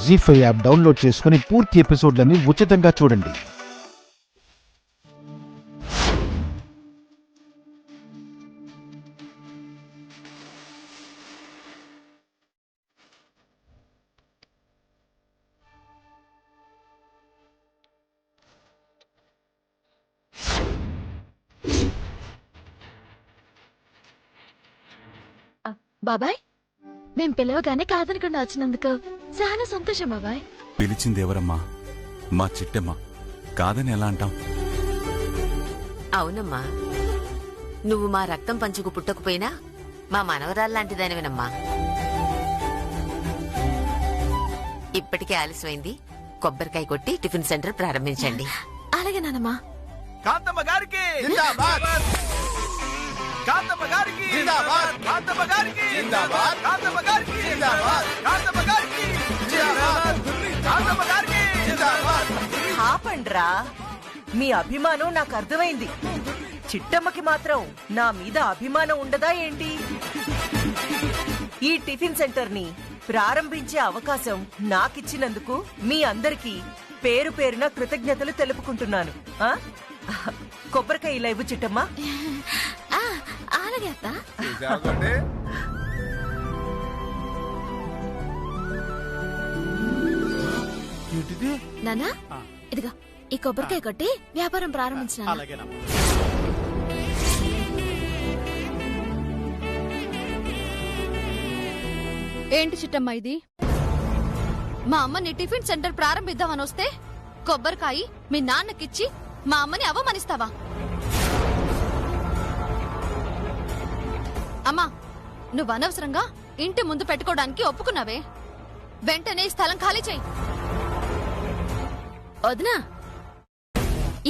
జీ5 app download చేసుకుని పూర్తి ఎపిసోడ్లని ఉచితంగా చూడండి. బాబాయ్, మేం పిలవగానే కాదనకుండా వచ్చినందుకు చాలా సంతోషం బాబాయ్. పిలిచిందేవరమ్మా? మా చిట్టమ్మ. కాదని ఎలా అంటాం? అవునమ్మా, నువ్వు మా రక్తం పంచుకు పుట్టకపోయినా మా మనవరాల్లాంటిదానివేనమ్మా. ఇప్పటికే ఆలస్యమైంది. కొబ్బరికాయ కొట్టి టిఫిన్ సెంటర్ ప్రారంభించండి. అలాగే నానమ్మా. కాంతమ్మ గారికి జిందాబాద్, కాంతమ్మ గారికి జిందాబాద్, కాంతమ్మ గారికి జిందాబాద్, కాంతమ్మ గారికి జిందాబాద్, కాంతమ్మ గారికి జిందాబాద్, కాంతమ్మ గారికి జిందాబాద్. ఆపండ్రా, మీ అభిమానం నాకు అర్థమైంది. చిట్టమ్మకి మాత్రం నా మీద అభిమానం ఉండదా ఏంటి? ఈ టిఫిన్ సెంటర్ ని ప్రారంభించే అవకాశం నాకిచ్చినందుకు మీ అందరికీ పేరు పేరున కృతజ్ఞతలు తెలుపుకుంటున్నాను. కొబ్బరికాయ ఇలా ఇవ్వు చిట్టమ్మా. అలాగే అత్త. నానా, ఇదిగో ఈ కొబ్బరికాయ కొట్టి వ్యాపారం ప్రారంభించిన. ఏంటి చిట్టమ్మ ఇది? మా అమ్మని టిఫిన్ సెంటర్ ప్రారంభిద్దామని వస్తే కొబ్బరికాయ మీ నాన్నకిచ్చి మా అమ్మని అవమానిస్తావా? అమ్మా, నువ్వు అనవసరంగా ఇంటి ముందు పెట్టుకోవడానికి ఒప్పుకున్నావే. వెంటనే ఈ స్థలం ఖాళీ చేయి. వదినా,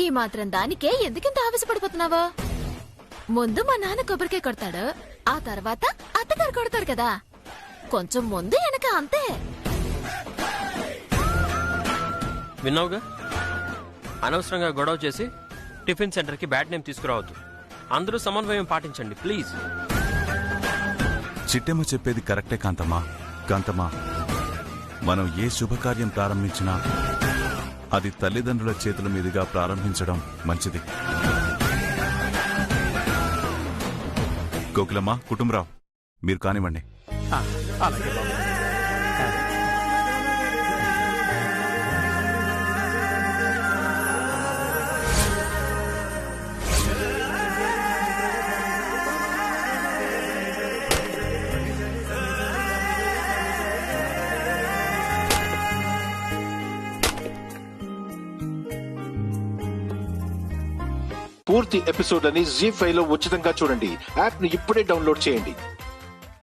ఈ మాత్రం దానికే ఎందుకింత ఆవేశపడిపోతున్నావా? ముందు మా నాన్న కొబ్బరికాయ కొడతాడు, ఆ తర్వాత అత్తగారు కొడతారు కదా. కొంచెం ముందు వెనక అంతే. విన్నావుగా? అనవసరంగా గొడవ చేసి టిఫిన్ సెంటర్ కి బ్యాడ్ నేమ్ తీసుకురావద్దు. అందరూ సమన్వయం పాటించండి ప్లీజ్. చిట్టమ్మ చెప్పేది కరెక్టే కాంతమ్మా. కాంతమ్మా, మనం ఏ శుభకార్యం ప్రారంభించినా అది తల్లిదండ్రుల చేతుల మీదుగా ప్రారంభించడం మంచిది. కోకిలమ్మ, కుటుంబరావు, మీరు కానివ్వండి. అలాగే బాబు. పూర్తి ఎపిసోడ్లని జీ5 లో ఉచితంగా చూడండి. యాప్ ని ఇప్పుడే డౌన్లోడ్ చేయండి.